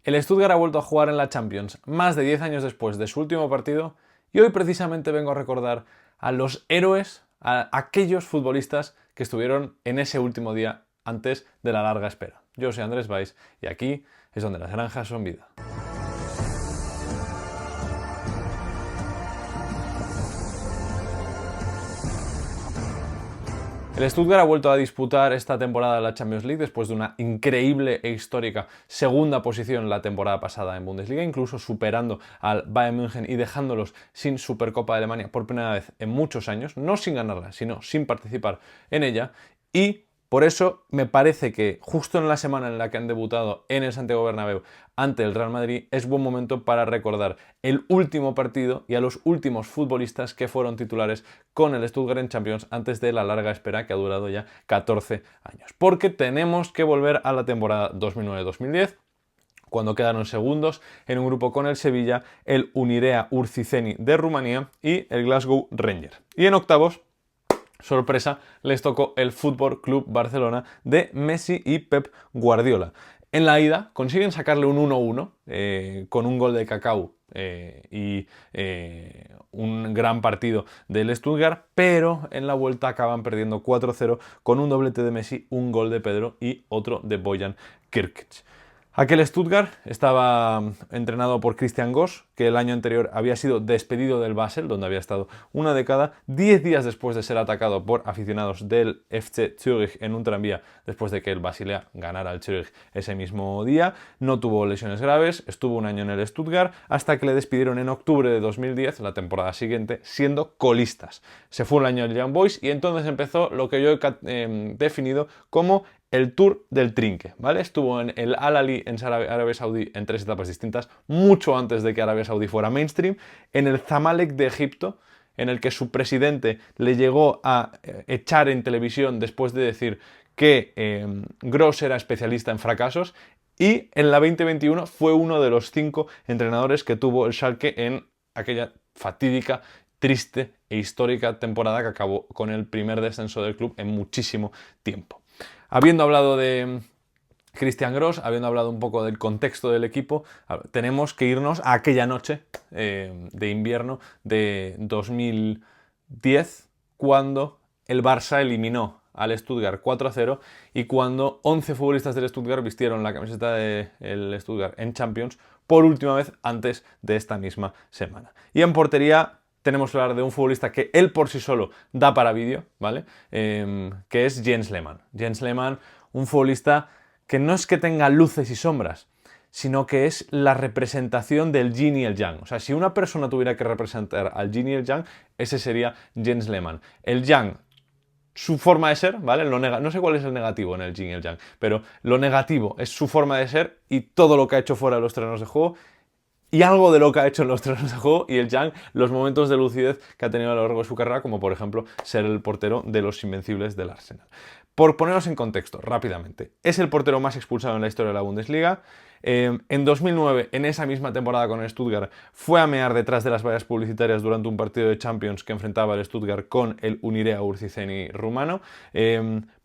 El Stuttgart ha vuelto a jugar en la Champions más de 10 años después de su último partido y hoy precisamente vengo a recordar a los héroes, a aquellos futbolistas que estuvieron en ese último día antes de la larga espera. Yo soy Andrés Valls y aquí es donde las granjas son vida. El Stuttgart ha vuelto a disputar esta temporada la Champions League después de una increíble e histórica segunda posición la temporada pasada en Bundesliga, incluso superando al Bayern München y dejándolos sin Supercopa de Alemania por primera vez en muchos años, no sin ganarla, sino sin participar en ella. Y por eso me parece que justo en la semana en la que han debutado en el Santiago Bernabéu ante el Real Madrid es buen momento para recordar el último partido y a los últimos futbolistas que fueron titulares con el Stuttgart en Champions antes de la larga espera que ha durado ya 14 años. Porque tenemos que volver a la temporada 2009-2010, cuando quedaron segundos en un grupo con el Sevilla, el Unirea Urziceni de Rumanía y el Glasgow Rangers. Y en octavos, sorpresa, les tocó el Fútbol Club Barcelona de Messi y Pep Guardiola. En la ida consiguen sacarle un 1-1 con un gol de Cacau y un gran partido del Stuttgart, pero en la vuelta acaban perdiendo 4-0 con un doblete de Messi, un gol de Pedro y otro de Bojan Kirkic. Aquel Stuttgart estaba entrenado por Christian Goss, que el año anterior había sido despedido del Basel, donde había estado una década, 10 días después de ser atacado por aficionados del FC Zürich en un tranvía, después de que el Basilea ganara al Zürich ese mismo día. No tuvo lesiones graves, estuvo un año en el Stuttgart, hasta que le despidieron en octubre de 2010, la temporada siguiente, siendo colistas. Se fue un año el Young Boys y entonces empezó lo que yo he definido como el Tour del Trinque, ¿vale? Estuvo en el Al-Ahly en Arabia Saudí en 3 etapas distintas, mucho antes de que Arabia Saudí fuera mainstream, en el Zamalek de Egipto, en el que su presidente le llegó a echar en televisión después de decir que Gross era especialista en fracasos, y en la 2021 fue uno de los 5 entrenadores que tuvo el Schalke en aquella fatídica, triste e histórica temporada que acabó con el primer descenso del club en muchísimo tiempo. Habiendo hablado de Christian Gross, habiendo hablado un poco del contexto del equipo, tenemos que irnos a aquella noche de invierno de 2010, cuando el Barça eliminó al Stuttgart 4-0 y cuando 11 futbolistas del Stuttgart vistieron la camiseta del Stuttgart en Champions por última vez antes de esta misma semana. Y en portería tenemos que hablar de un futbolista que él por sí solo da para vídeo, ¿vale? Que es Jens Lehmann. Jens Lehmann, un futbolista que no es que tenga luces y sombras, sino que es la representación del yin y el yang. O sea, si una persona tuviera que representar al yin y el yang, ese sería Jens Lehmann. El yang, su forma de ser, ¿vale? No sé cuál es el negativo en el yin y el yang, pero lo negativo es su forma de ser y todo lo que ha hecho fuera de los terrenos de juego, y algo de lo que ha hecho en los terrenos de juego, y el yang, los momentos de lucidez que ha tenido a lo largo de su carrera, como por ejemplo ser el portero de los invencibles del Arsenal. Por ponernos en contexto, rápidamente, es el portero más expulsado en la historia de la Bundesliga. En 2009, en esa misma temporada con el Stuttgart, fue a mear detrás de las vallas publicitarias durante un partido de Champions que enfrentaba el Stuttgart con el Unirea Urziceni rumano.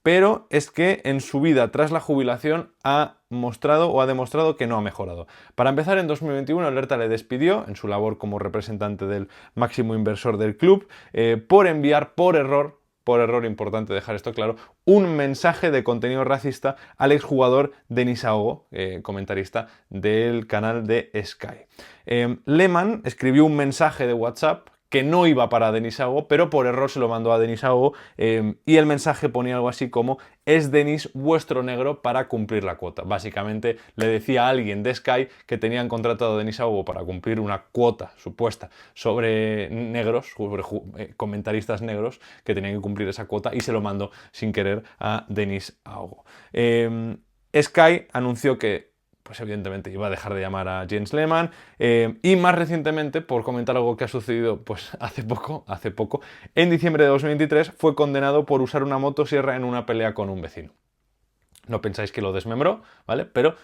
Pero es que en su vida tras la jubilación ha mostrado o ha demostrado que no ha mejorado. Para empezar, en 2021 el Hertha le despidió en su labor como representante del máximo inversor del club por enviar por error, importante dejar esto claro, un mensaje de contenido racista al exjugador Denis Aogo, comentarista del canal de Sky. Lehmann escribió un mensaje de WhatsApp que no iba para Denis Aogo, pero por error se lo mandó a Denis Aogo, y el mensaje ponía algo así como: es Denis vuestro negro para cumplir la cuota. Básicamente le decía a alguien de Sky que tenían contratado a Denis Aogo para cumplir una cuota supuesta sobre negros, sobre comentaristas negros, que tenían que cumplir esa cuota, y se lo mandó sin querer a Denis Aogo. Sky anunció que pues evidentemente iba a dejar de llamar a Jens Lehmann, y más recientemente, por comentar algo que ha sucedido pues hace poco, en diciembre de 2023 fue condenado por usar una motosierra en una pelea con un vecino. No pensáis que lo desmembró, ¿vale? Pero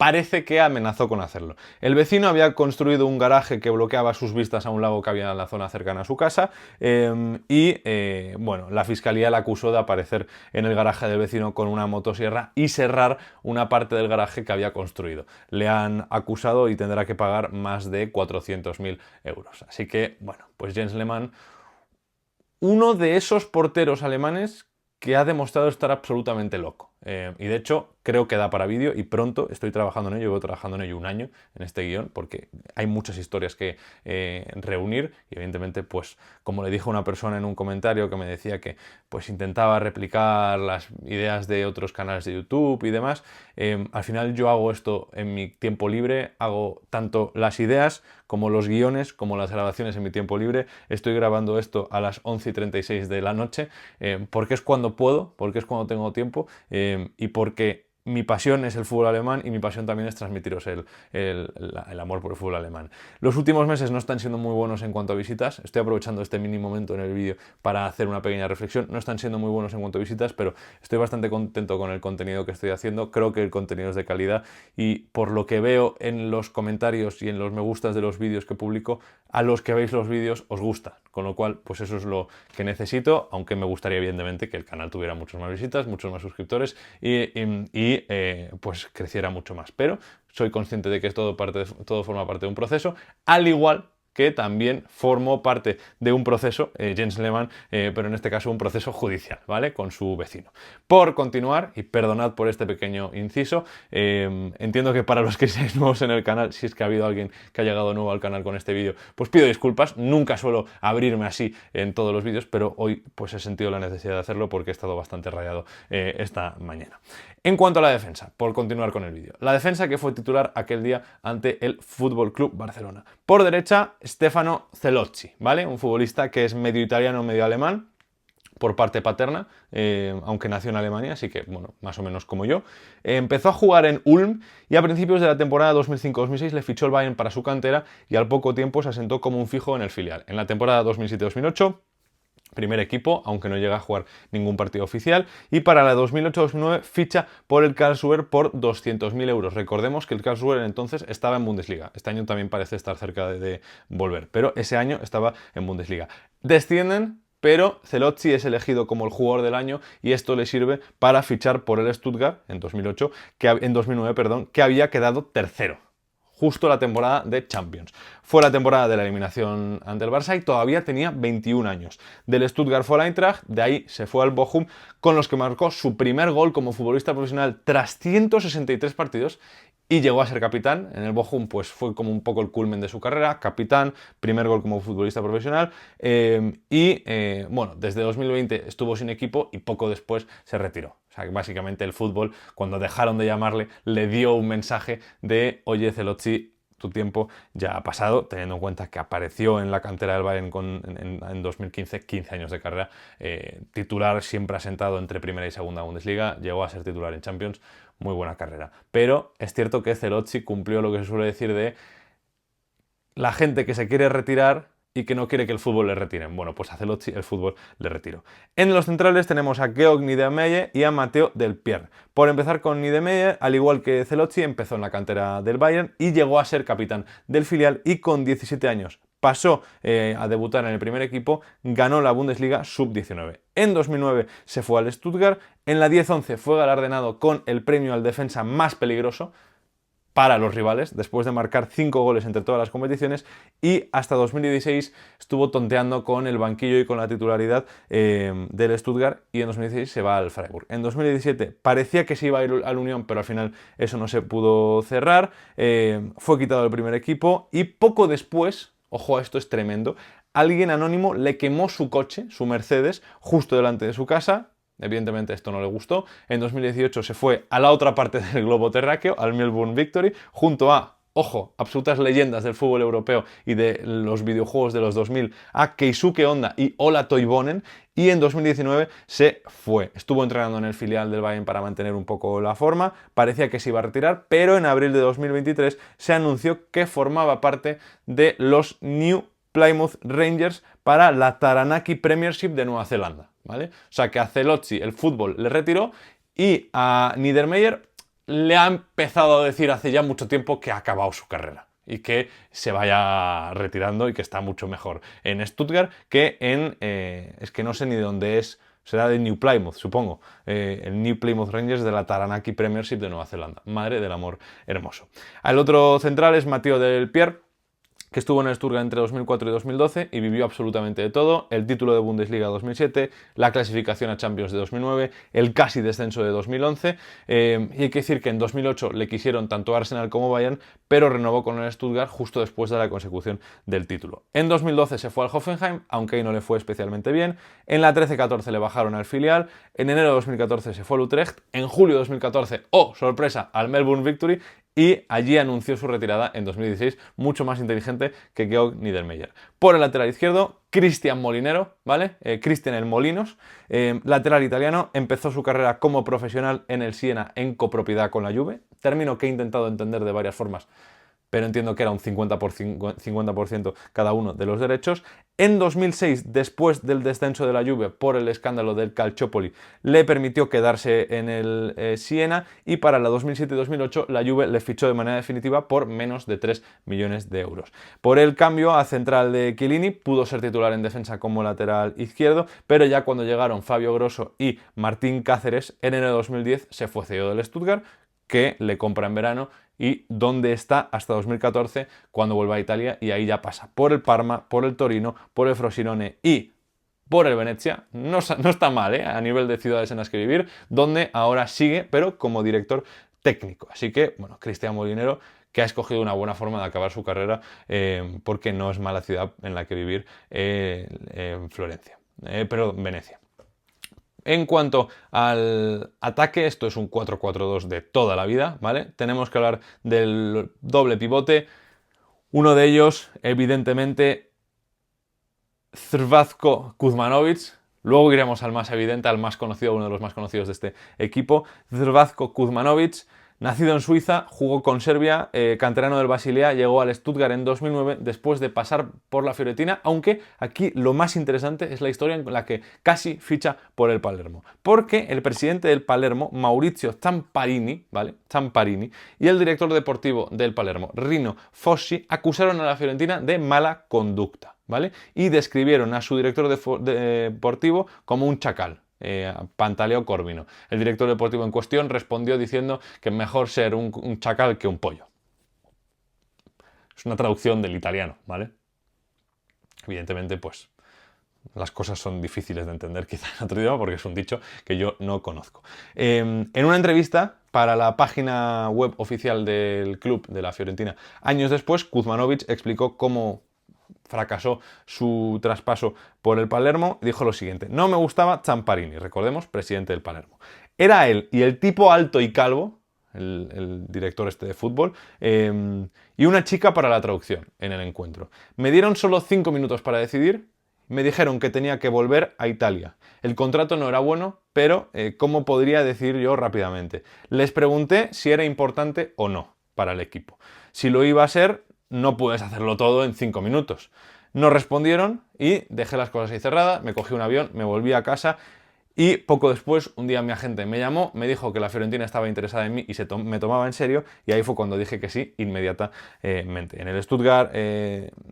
parece que amenazó con hacerlo. El vecino había construido un garaje que bloqueaba sus vistas a un lago que había en la zona cercana a su casa bueno, la fiscalía le acusó de aparecer en el garaje del vecino con una motosierra y cerrar una parte del garaje que había construido. Le han acusado y tendrá que pagar más de 400.000 euros. Así que, bueno, pues Jens Lehmann, uno de esos porteros alemanes que ha demostrado estar absolutamente loco. Y de hecho, creo que da para vídeo y pronto estoy trabajando en ello, llevo trabajando en ello un año, en este guión, porque hay muchas historias que reunir y evidentemente, pues, como le dijo una persona en un comentario que me decía que pues intentaba replicar las ideas de otros canales de YouTube y demás, al final yo hago esto en mi tiempo libre, hago tanto las ideas como los guiones, como las grabaciones en mi tiempo libre. Estoy grabando esto a las 11:36 de la noche, porque es cuando puedo, porque es cuando tengo tiempo, y porque mi pasión es el fútbol alemán y mi pasión también es transmitiros el amor por el fútbol alemán. Los últimos meses no están siendo muy buenos en cuanto a visitas. Estoy aprovechando este mini momento en el vídeo para hacer una pequeña reflexión. No están siendo muy buenos en cuanto a visitas, pero estoy bastante contento con el contenido que estoy haciendo. Creo que el contenido es de calidad y por lo que veo en los comentarios y en los me gustas de los vídeos que publico, a los que veis los vídeos os gusta. Con lo cual, pues eso es lo que necesito, aunque me gustaría evidentemente que el canal tuviera muchas más visitas, muchos más suscriptores y pues creciera mucho más. Pero soy consciente de que todo forma parte de un proceso, al igual que también formó parte de un proceso, Jens Lehmann, pero en este caso un proceso judicial, ¿vale? Con su vecino. Por continuar, y perdonad por este pequeño inciso, entiendo que para los que seáis nuevos en el canal, si es que ha habido alguien que ha llegado nuevo al canal con este vídeo, pues pido disculpas, nunca suelo abrirme así en todos los vídeos, pero hoy pues he sentido la necesidad de hacerlo porque he estado bastante rayado esta mañana. En cuanto a la defensa, por continuar con el vídeo, la defensa que fue titular aquel día ante el Fútbol Club Barcelona. Por derecha, Stefano Zelocci, ¿vale? Un futbolista que es medio italiano, medio alemán, por parte paterna, aunque nació en Alemania, así que, bueno, más o menos como yo. Empezó a jugar en Ulm y a principios de la temporada 2005-2006 le fichó el Bayern para su cantera y al poco tiempo se asentó como un fijo en el filial. En la temporada 2007-2008, primer equipo, aunque no llega a jugar ningún partido oficial, y para la 2008-2009 ficha por el Karlsruhe por 200.000 euros. Recordemos que el Karlsruhe entonces estaba en Bundesliga. Este año también parece estar cerca de volver, pero ese año estaba en Bundesliga. Descienden, pero Zelocci es elegido como el jugador del año y esto le sirve para fichar por el Stuttgart en 2009, perdón, que había quedado tercero. Justo la temporada de Champions. Fue la temporada de la eliminación ante el Barça y todavía tenía 21 años. Del Stuttgart fue al Eintracht, de ahí se fue al Bochum, con los que marcó su primer gol como futbolista profesional tras 163 partidos y llegó a ser capitán. En el Bochum pues fue como un poco el culmen de su carrera, capitán, primer gol como futbolista profesional bueno, desde 2020 estuvo sin equipo y poco después se retiró. O sea, que básicamente el fútbol, cuando dejaron de llamarle, le dio un mensaje de, oye, Zelocci, tu tiempo ya ha pasado, teniendo en cuenta que apareció en la cantera del Bayern en 2015, 15 años de carrera, titular siempre asentado entre primera y segunda Bundesliga, llegó a ser titular en Champions, muy buena carrera. Pero es cierto que Zelocci cumplió lo que se suele decir de la gente que se quiere retirar y que no quiere que el fútbol le retiren. Bueno, pues a Zelocci el fútbol le retiró. En los centrales tenemos a Georg Niedermeyer y a Matteo Del Pier. Por empezar con Niedermeyer, al igual que Zelocci, empezó en la cantera del Bayern y llegó a ser capitán del filial y con 17 años pasó a debutar en el primer equipo, ganó la Bundesliga Sub-19. En 2009 se fue al Stuttgart, en la 10-11 fue galardonado con el premio al defensa más peligroso para los rivales, después de marcar 5 goles entre todas las competiciones, y hasta 2016 estuvo tonteando con el banquillo y con la titularidad del Stuttgart, y en 2016 se va al Freiburg. En 2017 parecía que se iba a ir al Unión, pero al final eso no se pudo cerrar, fue quitado del primer equipo, y poco después, ojo, esto es tremendo, alguien anónimo le quemó su coche, su Mercedes, justo delante de su casa. Evidentemente esto no le gustó. En 2018 se fue a la otra parte del globo terráqueo, al Melbourne Victory, junto a, ojo, absolutas leyendas del fútbol europeo y de los videojuegos de los 2000, a Keisuke Honda y Ola Toivonen, y en 2019 se fue. Estuvo entrenando en el filial del Bayern para mantener un poco la forma, parecía que se iba a retirar, pero en abril de 2023 se anunció que formaba parte de los New Plymouth Rangers para la Taranaki Premiership de Nueva Zelanda, ¿vale? O sea que a Zelocci el fútbol le retiró y a Niedermeyer le ha empezado a decir hace ya mucho tiempo que ha acabado su carrera y que se vaya retirando y que está mucho mejor en Stuttgart que en... es que no sé ni de dónde es, será de New Plymouth, supongo, el New Plymouth Rangers de la Taranaki Premiership de Nueva Zelanda. Madre del amor hermoso. El otro central es Mathieu Delpierre, que estuvo en el Stuttgart entre 2004 y 2012 y vivió absolutamente de todo: el título de Bundesliga 2007, la clasificación a Champions de 2009, el casi descenso de 2011, y hay que decir que en 2008 le quisieron tanto Arsenal como Bayern, pero renovó con el Stuttgart justo después de la consecución del título. En 2012 se fue al Hoffenheim, aunque ahí no le fue especialmente bien. En la 13-14 le bajaron al filial, en enero de 2014 se fue al Utrecht, en julio de 2014, ¡oh, sorpresa!, al Melbourne Victory, y allí anunció su retirada en 2016, mucho más inteligente que Georg Niedermeyer. Por el lateral izquierdo, Cristian Molinero, ¿vale? Cristian el Molinos, lateral italiano, empezó su carrera como profesional en el Siena en copropiedad con la Juve, término que he intentado entender de varias formas, pero entiendo que era un 50% cada uno de los derechos. En 2006, después del descenso de la Juve por el escándalo del Calciopoli, le permitió quedarse en el Siena, y para la 2007 y 2008 la Juve le fichó de manera definitiva por menos de 3 millones de euros. Por el cambio a central de Chiellini, pudo ser titular en defensa como lateral izquierdo, pero ya cuando llegaron Fabio Grosso y Martín Cáceres, en enero de 2010 se fue cedido del Stuttgart, que le compra en verano, y donde está hasta 2014, cuando vuelve a Italia, y ahí ya pasa por el Parma, por el Torino, por el Frosinone y por el Venezia. No está mal, a nivel de ciudades en las que vivir, donde ahora sigue, pero como director técnico. Así que, bueno, Cristian Molinero, que ha escogido una buena forma de acabar su carrera, porque no es mala ciudad en la que vivir, Florencia, Venecia. En cuanto al ataque, esto es un 4-4-2 de toda la vida, ¿vale? Tenemos que hablar del doble pivote. Uno de ellos, evidentemente, Zrvatko Kuzmanovic. Luego iremos al más evidente, al más conocido, uno de los más conocidos de este equipo. Zrvatko Kuzmanovic, nacido en Suiza, jugó con Serbia, canterano del Basilea, llegó al Stuttgart en 2009 después de pasar por la Fiorentina, aunque aquí lo más interesante es la historia en la que casi ficha por el Palermo. Porque el presidente del Palermo, Maurizio Zamparini, ¿vale? Zamparini, y el director deportivo del Palermo, Rino Fossi, acusaron a la Fiorentina de mala conducta, ¿vale? Y describieron a su director deportivo como un chacal. Pantaleo Corvino. El director deportivo en cuestión respondió diciendo que es mejor ser un chacal que un pollo. Es una traducción del italiano, ¿vale? Evidentemente, pues las cosas son difíciles de entender quizá en otro idioma, porque es un dicho que yo no conozco. En una entrevista para la página web oficial del club de la Fiorentina, años después, Kuzmanovic explicó cómo fracasó su traspaso por el Palermo. Dijo lo siguiente: no me gustaba Zamparini, recordemos, presidente del Palermo. Era él y el tipo alto y calvo, el director este de fútbol, y una chica para la traducción en el encuentro. Me dieron solo 5 minutos para decidir. Me dijeron que tenía que volver a Italia. El contrato no era bueno, pero ¿cómo podría decidir yo rápidamente? Les pregunté si era importante o no para el equipo. Si lo iba a ser, no puedes hacerlo todo en 5 minutos. No respondieron y dejé las cosas ahí cerradas, me cogí un avión, me volví a casa, y poco después, un día mi agente me llamó, me dijo que la Fiorentina estaba interesada en mí y me tomaba en serio, y ahí fue cuando dije que sí, inmediatamente. En el Stuttgart,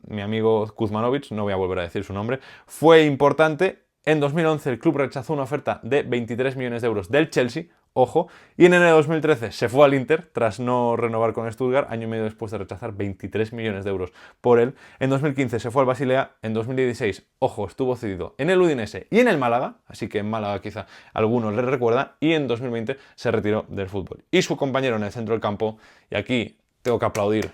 mi amigo Kuzmanovic, no voy a volver a decir su nombre, fue importante. En 2011 el club rechazó una oferta de 23 millones de euros del Chelsea, ojo, y en enero de 2013 se fue al Inter tras no renovar con Stuttgart, año y medio después de rechazar 23 millones de euros por él. En 2015 se fue al Basilea, en 2016, ojo, estuvo cedido en el Udinese y en el Málaga, así que en Málaga quizá algunos le recuerdan, y en 2020 se retiró del fútbol. Y su compañero en el centro del campo, y aquí tengo que aplaudir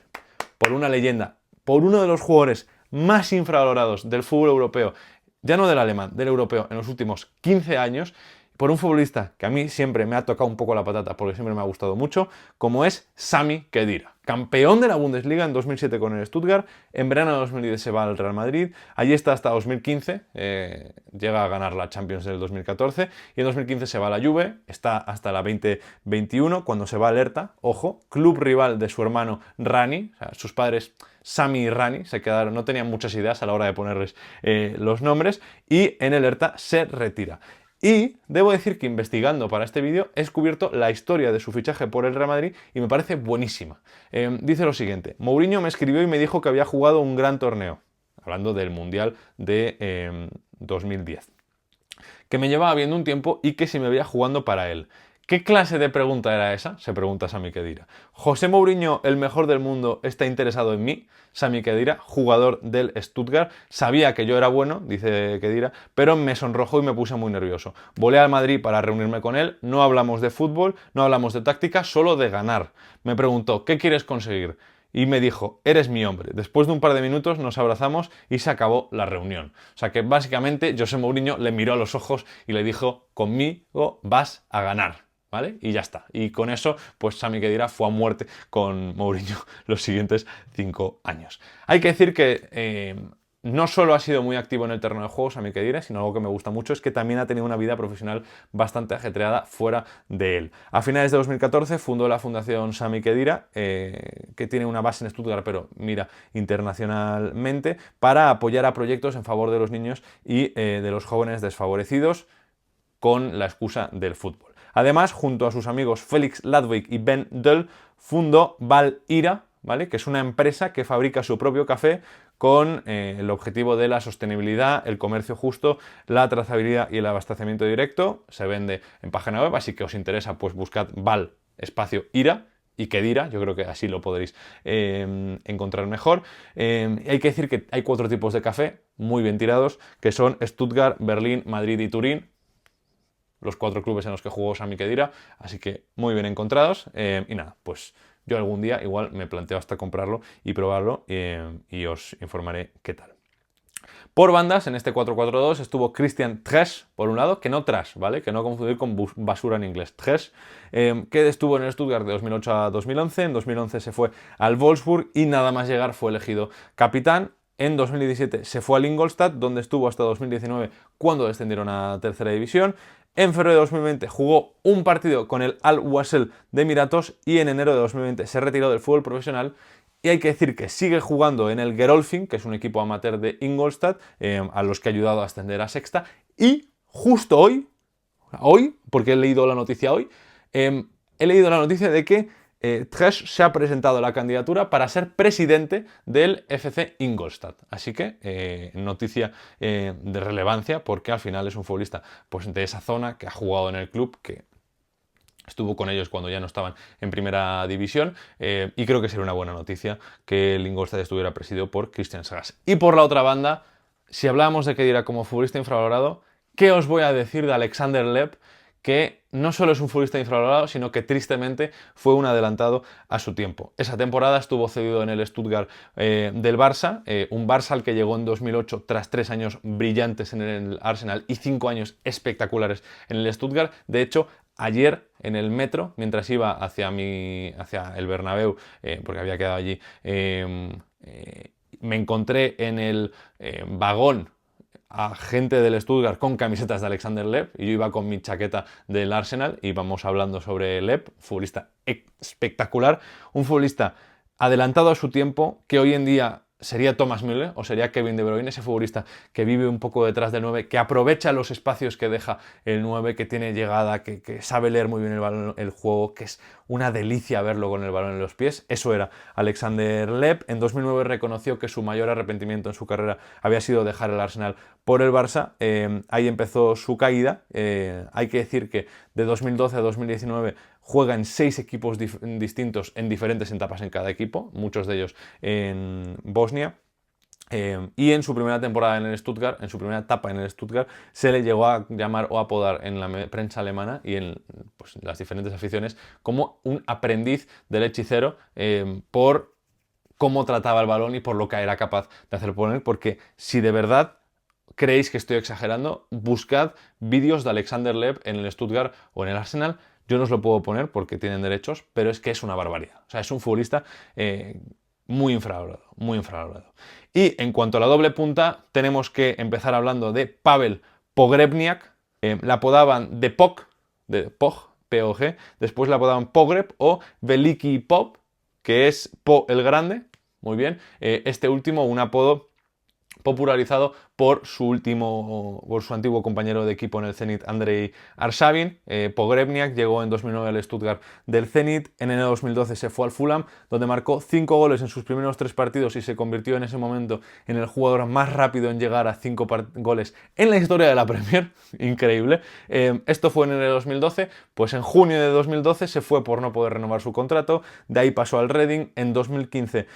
por una leyenda, por uno de los jugadores más infravalorados del fútbol europeo, ya no del alemán, del europeo, en los últimos 15 años, por un futbolista que a mí siempre me ha tocado un poco la patata porque siempre me ha gustado mucho, como es Sami Khedira. Campeón de la Bundesliga en 2007 con el Stuttgart, en verano de 2010 se va al Real Madrid, allí está hasta 2015, llega a ganar la Champions del 2014, y en 2015 se va a la Juve, está hasta la 2021, cuando se va al Hertha, ojo, club rival de su hermano Rani, o sea, sus padres Sami y Rani se quedaron, no tenían muchas ideas a la hora de ponerles los nombres, y en el Hertha se retira. Y debo decir que investigando para este vídeo he descubierto la historia de su fichaje por el Real Madrid y me parece buenísima. Dice lo siguiente: Mourinho me escribió y me dijo que había jugado un gran torneo, hablando del Mundial de 2010, que me llevaba viendo un tiempo y que si me veía jugando para él. ¿Qué clase de pregunta era esa?, se pregunta Sami Khedira. ¿José Mourinho, el mejor del mundo, está interesado en mí? Sami Khedira, jugador del Stuttgart, sabía que yo era bueno, dice Khedira, pero me sonrojó y me puse muy nervioso. Volé al Madrid para reunirme con él, no hablamos de fútbol, no hablamos de táctica, solo de ganar. Me preguntó: ¿qué quieres conseguir? Y me dijo: eres mi hombre. Después de un par de minutos nos abrazamos y se acabó la reunión. O sea que básicamente José Mourinho le miró a los ojos y le dijo: conmigo vas a ganar. ¿Vale? Y ya está. Y con eso, pues Sami Khedira fue a muerte con Mourinho los siguientes 5 años. Hay que decir que no solo ha sido muy activo en el terreno de juego Sami Khedira, sino algo que me gusta mucho es que también ha tenido una vida profesional bastante ajetreada fuera de él. A finales de 2014 fundó la Fundación Sami Khedira, que tiene una base en Stuttgart, pero mira internacionalmente, para apoyar a proyectos en favor de los niños y de los jóvenes desfavorecidos, con la excusa del fútbol. Además, junto a sus amigos Felix Ladwig y Ben Dull, fundó Val-Ira, ¿vale?, que es una empresa que fabrica su propio café con el objetivo de la sostenibilidad, el comercio justo, la trazabilidad y el abastecimiento directo. Se vende en página web, así que os interesa, pues buscad Val espacio Ira y Khedira, yo creo que así lo podréis encontrar mejor. Hay que decir que hay 4 tipos de café muy bien tirados, que son Stuttgart, Berlín, Madrid y Turín, los 4 clubes en los que jugó Sami Khedira, así que muy bien encontrados. Y nada, pues yo algún día igual me planteo hasta comprarlo y probarlo, y os informaré qué tal. Por bandas, en este 4-4-2 estuvo Christian Tresch, por un lado, que no Trash, ¿vale?, que no confundir con basura en inglés, Tresch, que estuvo en el Stuttgart de 2008 a 2011, en 2011 se fue al Wolfsburg y nada más llegar fue elegido capitán. En 2017 se fue al Ingolstadt, donde estuvo hasta 2019, cuando descendieron a tercera división. En febrero de 2020 jugó un partido con el Al-Wasl de Emiratos y en enero de 2020 se retiró del fútbol profesional. Y hay que decir que sigue jugando en el Gerolfing, que es un equipo amateur de Ingolstadt, a los que ha ayudado a ascender a sexta. Y justo hoy, porque he leído la noticia hoy, he leído la noticia de que Tresch se ha presentado la candidatura para ser presidente del FC Ingolstadt. Así que noticia de relevancia, porque al final es un futbolista pues, de esa zona, que ha jugado en el club, que estuvo con ellos cuando ya no estaban en primera división, y creo que sería una buena noticia que el Ingolstadt estuviera presidido por Christian Sagas. Y por la otra banda, si hablábamos de Khedira como futbolista infravalorado, ¿qué os voy a decir de Alexander Lepp? Que no solo es un futbolista infravalorado, sino que tristemente fue un adelantado a su tiempo. Esa temporada estuvo cedido en el Stuttgart del Barça, un Barça al que llegó en 2008 tras 3 años brillantes en el Arsenal y 5 años espectaculares en el Stuttgart. De hecho, ayer en el metro, mientras iba hacia el Bernabéu, porque había quedado allí, me encontré en el vagón a gente del Stuttgart con camisetas de Alexander Lepp, y yo iba con mi chaqueta del Arsenal y íbamos hablando sobre Lepp, futbolista espectacular, un futbolista adelantado a su tiempo, que hoy en día sería Thomas Müller o sería Kevin De Bruyne, ese futbolista que vive un poco detrás del 9, que aprovecha los espacios que deja el 9, que tiene llegada, que sabe leer muy bien el balón, el juego, que es una delicia verlo con el balón en los pies. Eso era Alexander Lepp. En 2009 reconoció que su mayor arrepentimiento en su carrera había sido dejar el Arsenal por el Barça. Ahí empezó su caída. Hay que decir que de 2012 a 2019 juega en 6 equipos distintos en diferentes etapas en cada equipo, muchos de ellos en Bosnia. Y en su primera temporada en el Stuttgart, en su primera etapa en el Stuttgart, se le llegó a llamar o apodar en la prensa alemana y en pues, las diferentes aficiones como un aprendiz del hechicero, por cómo trataba el balón y por lo que era capaz de hacer por él, porque si de verdad creéis que estoy exagerando, buscad vídeos de Alexander Lepp en el Stuttgart o en el Arsenal. Yo no os lo puedo poner porque tienen derechos, pero es que es una barbaridad. O sea, es un futbolista muy infravalorado, muy infravalorado. Y en cuanto a la doble punta, tenemos que empezar hablando de Pavel Pogrebniak. La apodaban de Pog, P-O-G. Después la apodaban Pogreb o Veliki Pop, que es Po el Grande. Muy bien. Este último, un apodo popularizado por su antiguo compañero de equipo en el Zenit, Andrei Arshavin. Pogrebniak llegó en 2009 al Stuttgart del Zenit, en enero de 2012 se fue al Fulham, donde marcó 5 goles en sus primeros 3 partidos y se convirtió en ese momento en el jugador más rápido en llegar a 5 goles en la historia de la Premier. Increíble. Esto fue en enero de 2012, pues en junio de 2012 se fue por no poder renovar su contrato, de ahí pasó al Reading, en 2015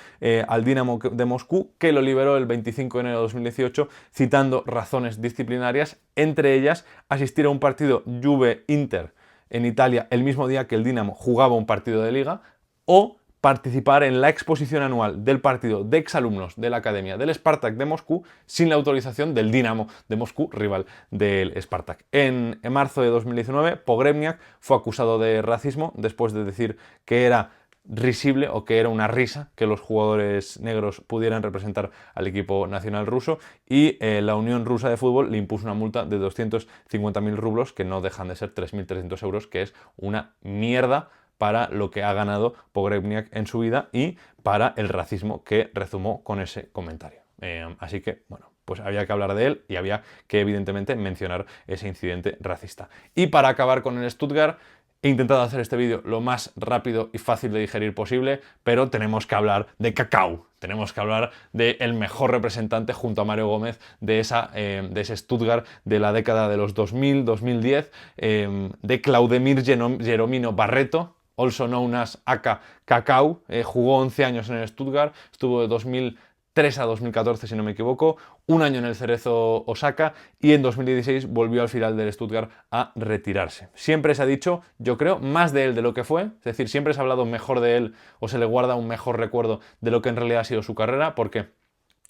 al Dinamo de Moscú, que lo liberó el 25 de enero de 2018, citando razones disciplinarias, entre ellas asistir a un partido Juve-Inter en Italia el mismo día que el Dinamo jugaba un partido de liga, o participar en la exposición anual del partido de exalumnos de la academia del Spartak de Moscú sin la autorización del Dinamo de Moscú, rival del Spartak. En marzo de 2019, Pogrebniak fue acusado de racismo después de decir que era risible o que era una risa que los jugadores negros pudieran representar al equipo nacional ruso, y la Unión Rusa de Fútbol le impuso una multa de 250.000 rublos, que no dejan de ser 3.300 euros, que es una mierda para lo que ha ganado Pogrebniak en su vida y para el racismo que rezumó con ese comentario. Así que, bueno, pues había que hablar de él y había que, evidentemente, mencionar ese incidente racista. Y para acabar con el Stuttgart, he intentado hacer este vídeo lo más rápido y fácil de digerir posible, pero tenemos que hablar de Kakao. Tenemos que hablar del mejor representante, junto a Mario Gómez, de ese Stuttgart de la década de los 2000, 2010, de Claudemir Jeromino Barreto, also known as aka Kakao. Jugó 11 años en el Stuttgart, estuvo de 2003 a 2014, si no me equivoco, un año en el Cerezo Osaka, y en 2016 volvió al final del Stuttgart a retirarse. Siempre se ha dicho, yo creo, más de él de lo que fue, es decir, siempre se ha hablado mejor de él o se le guarda un mejor recuerdo de lo que en realidad ha sido su carrera, porque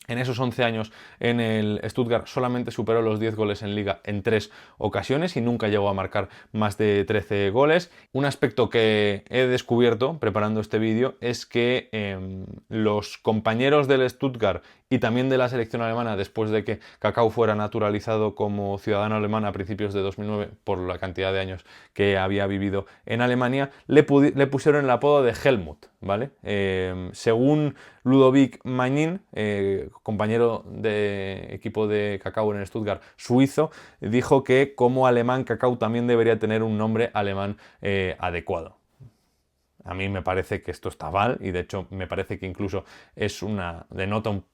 en esos 11 años en el Stuttgart solamente superó los 10 goles en Liga en 3 ocasiones y nunca llegó a marcar más de 13 goles. Un aspecto que he descubierto preparando este vídeo es que los compañeros del Stuttgart y también de la selección alemana, después de que Kakao fuera naturalizado como ciudadano alemán a principios de 2009 por la cantidad de años que había vivido en Alemania, le pusieron el apodo de Helmut, ¿vale? Según Ludovic Magnin, compañero de equipo de Kakao en el Stuttgart suizo, dijo que como alemán Kakao también debería tener un nombre alemán adecuado. A mí me parece que esto está mal, y de hecho me parece que incluso denota un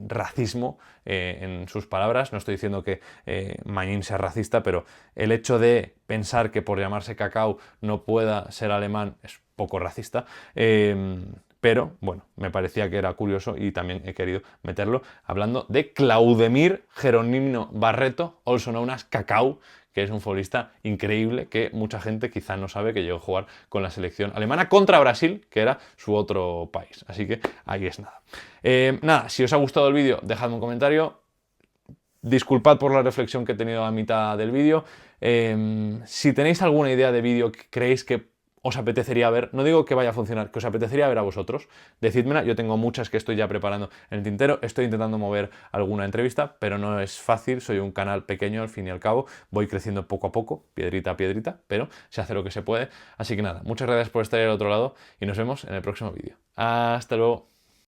racismo en sus palabras. No estoy diciendo que Magnin sea racista, pero el hecho de pensar que por llamarse Kakao no pueda ser alemán es poco racista. Pero bueno, me parecía que era curioso y también he querido meterlo, hablando de Claudemir Jeromino Barreto, also known as Kakao, que es un futbolista increíble que mucha gente quizá no sabe que llegó a jugar con la selección alemana contra Brasil, que era su otro país. Así que ahí es nada. Nada, si os ha gustado el vídeo, dejadme un comentario. Disculpad por la reflexión que he tenido a mitad del vídeo. Si tenéis alguna idea de vídeo que creéis que os apetecería ver, no digo que vaya a funcionar, que os apetecería ver a vosotros, decídmela. Yo tengo muchas que estoy ya preparando en el tintero, estoy intentando mover alguna entrevista, pero no es fácil, soy un canal pequeño al fin y al cabo, voy creciendo poco a poco, piedrita a piedrita, pero se hace lo que se puede. Así que nada, muchas gracias por estar ahí al otro lado y nos vemos en el próximo vídeo. Hasta luego.